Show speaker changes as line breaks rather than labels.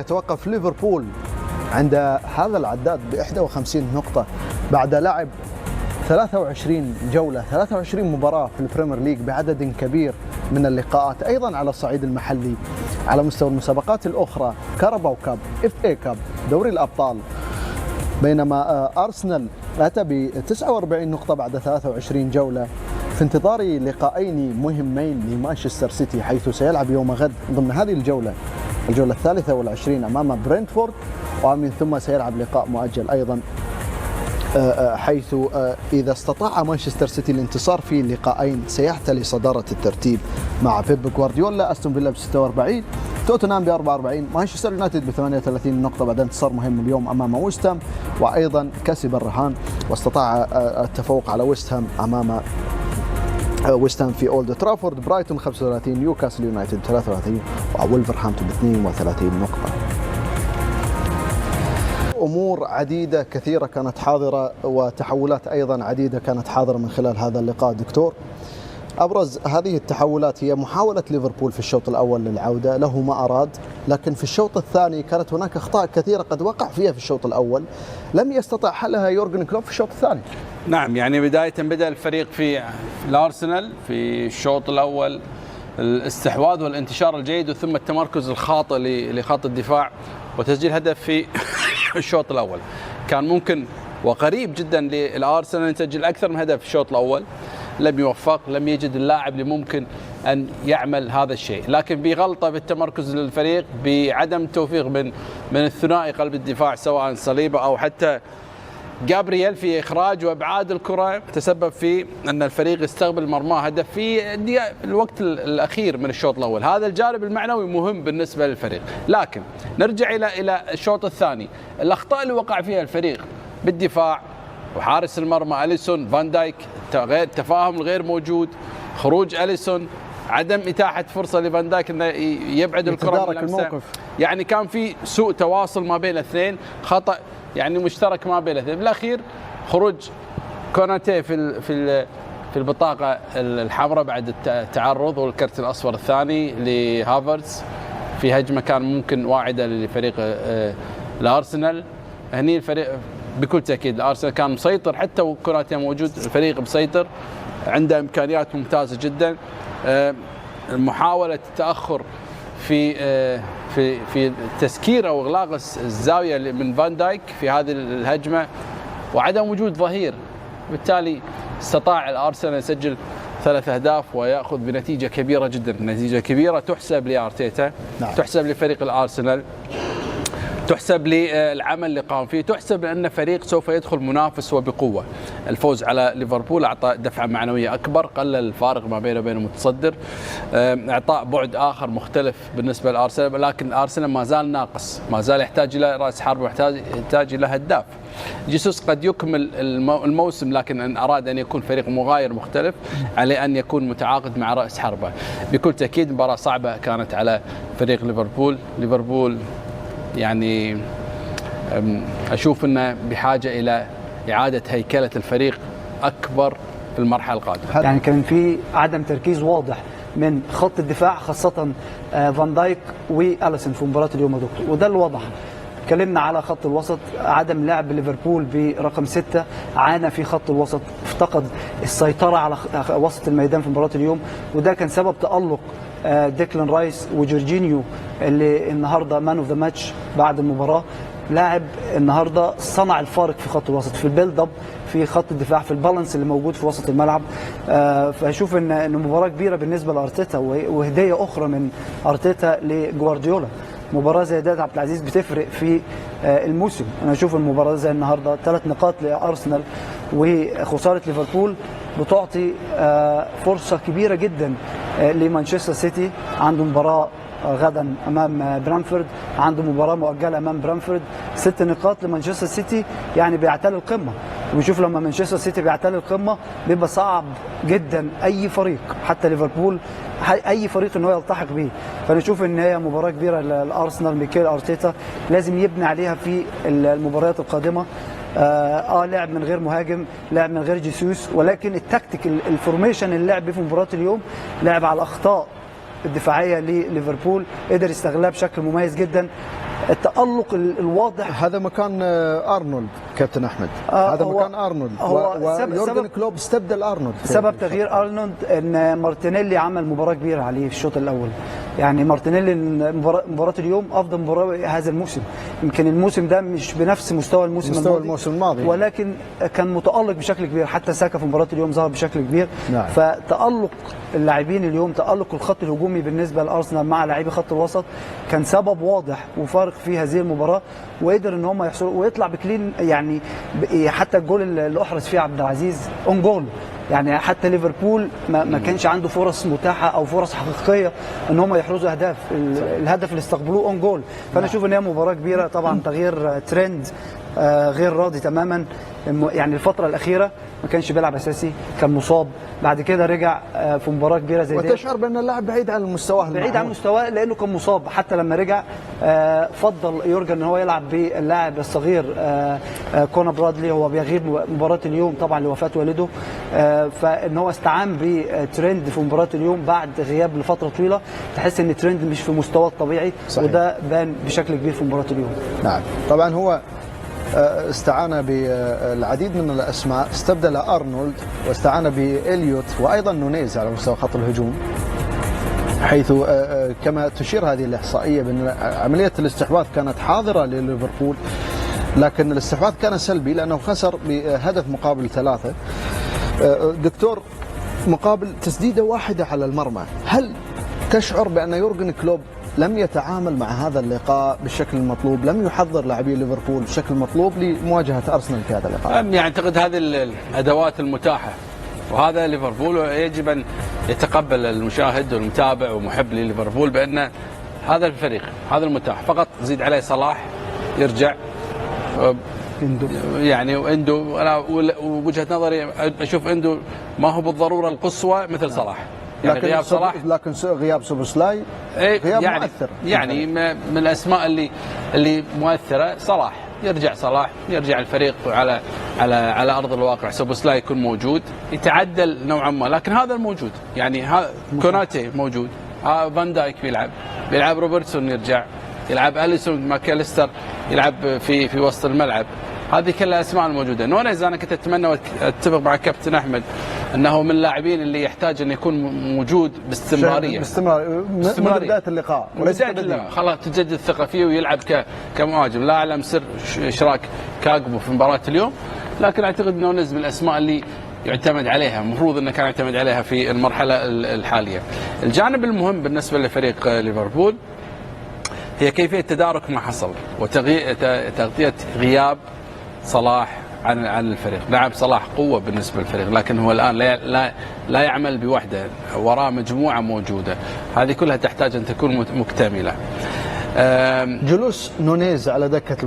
يتوقف ليفربول عند هذا العداد ب 51 نقطة بعد لعب 23 جولة 23 مباراة في البريمير ليج بعدد كبير من اللقاءات. أيضا على الصعيد المحلي على مستوى المسابقات الأخرى كاراباو كاب، FA كاب، دوري الأبطال، بينما أرسنال أتى ب 49 نقطة بعد 23 جولة في انتظار لقاءين مهمين لمانشستر سيتي، حيث سيلعب يوم غد ضمن هذه الجولة 23 أمام برينتفورد، ومن ثم سيلعب لقاء مؤجل أيضا، حيث إذا استطاع مانشستر سيتي الانتصار في اللقاءين سيحتل صدارة الترتيب مع بيب غوارديولا. أستون فيلا ب 46، توتنهام ب 44، مانشستر يونايتد ب 38 نقطة بعد انتصار مهم اليوم أمام ويست هام، وأيضا كسب الرهان واستطاع التفوق على ويست هام أمام ويست هام في أولد ترافورد. برايتون 35، نيوكاسل يونايتد 33، وولفرهامبتون ب 32 نقطة. أمور عديدة كثيرة كانت حاضرة وتحولات أيضا عديدة كانت حاضرة من خلال هذا اللقاء دكتور. أبرز هذه التحولات هي محاولة ليفربول في الشوط الأول للعودة، له ما أراد، لكن في الشوط الثاني كانت هناك أخطاء كثيرة قد وقع فيها في الشوط الأول لم يستطع حلها يورجن كلوب في الشوط الثاني.
نعم، يعني بدأ الفريق في الأرسنال في الشوط الأول الاستحواذ والانتشار الجيد، وثم التمركز الخاطئ لخط الدفاع وتسجيل هدف في الشوط الأول. كان ممكن وقريب جدا للأرسنال يسجل أكثر من هدف في الشوط الأول، لم يوفق، لم يجد اللاعب اللي ممكن أن يعمل هذا الشيء، لكن بغلطة في التمركز للفريق، بعدم التوفيق من الثنائي قلب الدفاع سواء صليبة أو حتى جابرييل في إخراج وإبعاد الكرة، تسبب في أن الفريق استقبل مرماه هدف في الوقت الأخير من الشوط الأول. هذا الجانب المعنوي مهم بالنسبة للفريق. لكن نرجع إلى الشوط الثاني، الأخطاء اللي وقع فيها الفريق بالدفاع وحارس المرمى أليسون، فان دايك، التفاهم الغير موجود، خروج أليسون، عدم إتاحة فرصة لفان دايك أنه يبعد الكرة من الموقف. يعني كان في سوء تواصل ما بين الاثنين، خطأ يعني مشترك ما بين الاثنين. بالاخير خروج كوناتي في البطاقه الحمراء بعد التعرض والكرت الاصفر الثاني لهافرتز في هجمه كان ممكن واعده لفريق الارسنال. هني الفريق بكل تاكيد الارسنال كان مسيطر، حتى وكوناتي موجود الفريق مسيطر، عنده امكانيات ممتازه جدا. محاوله التاخر في تسكير او اغلاق الزاويه من فان دايك في هذه الهجمه، وعدم وجود ظهير، بالتالي استطاع الارسنال يسجل 3 أهداف وياخذ بنتيجه كبيره جدا، نتيجه كبيره تحسب لارتيتا، تحسب لفريق الارسنال، تحسب للعمل اللي قام فيه، تحسب لأن فريق سوف يدخل منافس وبقوة. الفوز على ليفربول أعطى دفعة معنوية أكبر، قلل الفارق ما بينه وبين المتصدر، إعطاء بعد آخر مختلف بالنسبة للأرسنال، لكن الأرسنال ما زال ناقص، ما زال يحتاج إلى رأس حرب ويحتاج إلى هداف. جيسوس قد يكمل الموسم، لكن إن أراد أن يكون فريق مغاير مختلف عليه أن يكون متعاقد مع رأس حربة. بكل تأكيد مباراة صعبة كانت على فريق ليفربول يعني أشوف أنه بحاجة إلى إعادة هيكلة الفريق أكبر في المرحلة القادمة.
يعني كان في عدم تركيز واضح من خط الدفاع، خاصة فان دايك وأليسون في مباراة اليوم يا دكتور، وده اللي وضح. اتكلمنا على خط الوسط، عدم لعب ليفربول برقم 6، عانى في خط الوسط، افتقد السيطرة على وسط الميدان في مباراة اليوم، وده كان سبب تألق ديكلان رايس وجورجينيو اللي النهارده مان اوف ذا ماتش بعد المباراه. لاعب النهارده صنع الفارق في خط الوسط، في البيلد اب، في خط الدفاع، في البالانس اللي موجود في وسط الملعب. فاشوف ان مباراه كبيره بالنسبه لارتيتا، وهديه اخرى من ارتيتا لجوارديولا. مباراه زي ده عبد العزيز بتفرق في الموسم. انا اشوف المباراه زي النهارده 3 نقاط لارسنال وخساره ليفربول بتعطي فرصه كبيره جدا لمانشستر سيتي. عنده مباراه غدا امام برانفورد، عنده مباراه مؤجله امام برانفورد. 6 نقاط لمانشستر سيتي، يعني بيعتلي القمه. ونشوف لما مانشستر سيتي بيعتلي القمه بيبقى صعب جدا اي فريق، حتى ليفربول، اي فريق ان هو يلتحق به. فانا اشوف ان هي مباراه كبيره للارسنال. ميكيل ارتيتا لازم يبني عليها في المباريات القادمه. لعب من غير مهاجم، لعب من غير جيسوس، ولكن التكتيك الفورميشن اللي لعب بيه في مباراه اليوم لعب على الاخطاء الدفاعيه لليفربول، قدر يستغلها بشكل مميز جدا. التألق الواضح.
هذا مكان ارنولد كابتن احمد، هذا مكان ارنولد، ويورجن كلوب استبدل ارنولد.
سبب تغيير ارنولد ان مارتينيلي عمل مباراه كبيره عليه في الشوط الاول. يعني مارتينيلي مباراه اليوم افضل مباراه هذا الموسم، يمكن الموسم ده مش بنفس مستوى الموسم الماضي، ولكن كان متالق بشكل كبير. حتى ساكا في مباراه اليوم ظهر بشكل كبير.
نعم.
فتالق اللاعبين اليوم، تالق الخط الهجومي بالنسبه لارسنال مع لاعبي خط الوسط كان سبب واضح وفارق في هذه المباراه، وقدر ان هم يحصلوا ويطلع بكلين. يعني حتى الجول اللي احرز فيه عبد العزيز اون جول، يعني حتى ليفربول ما كانش عنده فرص متاحه او فرص حقيقيه ان هم يحرزوا اهداف. الهدف اللي استقبلوه اون جول. فانا اشوف ان هي مباراه كبيره. طبعا تغيير ترند غير راضي تماما. يعني الفتره الاخيره ما كانش بيلعب اساسي، كان مصاب، بعد كده رجع في مباراه كبيره زي دي.
وتشعر بان اللاعب بعيد عن مستواه،
بعيد عن مستواه لانه كان مصاب. حتى لما رجع فضل يورجن ان هو يلعب باللاعب الصغير كونا برادلي. هو بيغيب مباراه اليوم طبعا لوفاه والده، فان هو استعان بترند في مباراه اليوم بعد غياب لفتره طويله. تحس ان ترند مش في مستواه الطبيعي. صحيح. وده بان بشكل كبير في مباراه اليوم.
نعم طبعا هو استعان بالعديد من الاسماء، استبدل ارنولد واستعان بإليوت وايضا نونيز على مستوى خط الهجوم، حيث كما تشير هذه الاحصائيه بان عمليه الاستحواذ كانت حاضره لليفربول، لكن الاستحواذ كان سلبي لانه خسر بهدف مقابل 3. دكتور، مقابل تسديده واحده على المرمى، هل تشعر بان يورجن كلوب لم يتعامل مع هذا اللقاء بالشكل المطلوب، لم يحضر لاعبي ليفربول بالشكل المطلوب لمواجهة أرسنال في هذا اللقاء؟
يعني أعتقد هذه الأدوات المتاحة، وهذا ليفربول يجب أن يتقبل المشاهد والمتابع ومحب لليفربول بأن هذا الفريق هذا المتاح، فقط زيد عليه صلاح يرجع. يعني وإندو أنا وجهة نظري أشوف إندو ما هو بالضرورة القصوى مثل صلاح. يعني
لكن
غياب صلاح،
لكن غياب سوبوسلاي غياب
يعني
مؤثر.
يعني من الاسماء اللي مؤثره صلاح. يرجع الفريق على ارض الواقع. سوبوسلاي يكون موجود، يتعدل نوعا ما، لكن هذا الموجود. يعني كوناتي موجود، فان دايك بيلعب روبرتسون يرجع، يلعب اليسون، ماكاليستر يلعب في وسط الملعب. هذه كلها اسماء الموجوده. نونيز انا كنت اتمنى واتفق مع كابتن احمد انه من اللاعبين اللي يحتاج انه يكون موجود باستمراريه
من بدايه اللقاء،
خلاص تجدد الثقه فيه ويلعب كمهاجم. لا اعلم سر اشراك كاغبو في مباراه اليوم، لكن اعتقد نونيز من الاسماء اللي يعتمد عليها، المفروض انه كان يعتمد عليها في المرحله الحاليه. الجانب المهم بالنسبه لفريق ليفربول هي كيفيه تدارك ما حصل وتغطيه غياب صلاح عن الفريق. نعم صلاح قوة بالنسبة للفريق، لكن هو الآن لا يعمل بوحده، وراء مجموعة موجودة، هذه كلها تحتاج أن تكون مكتملة.
جلوس نونيز على دكة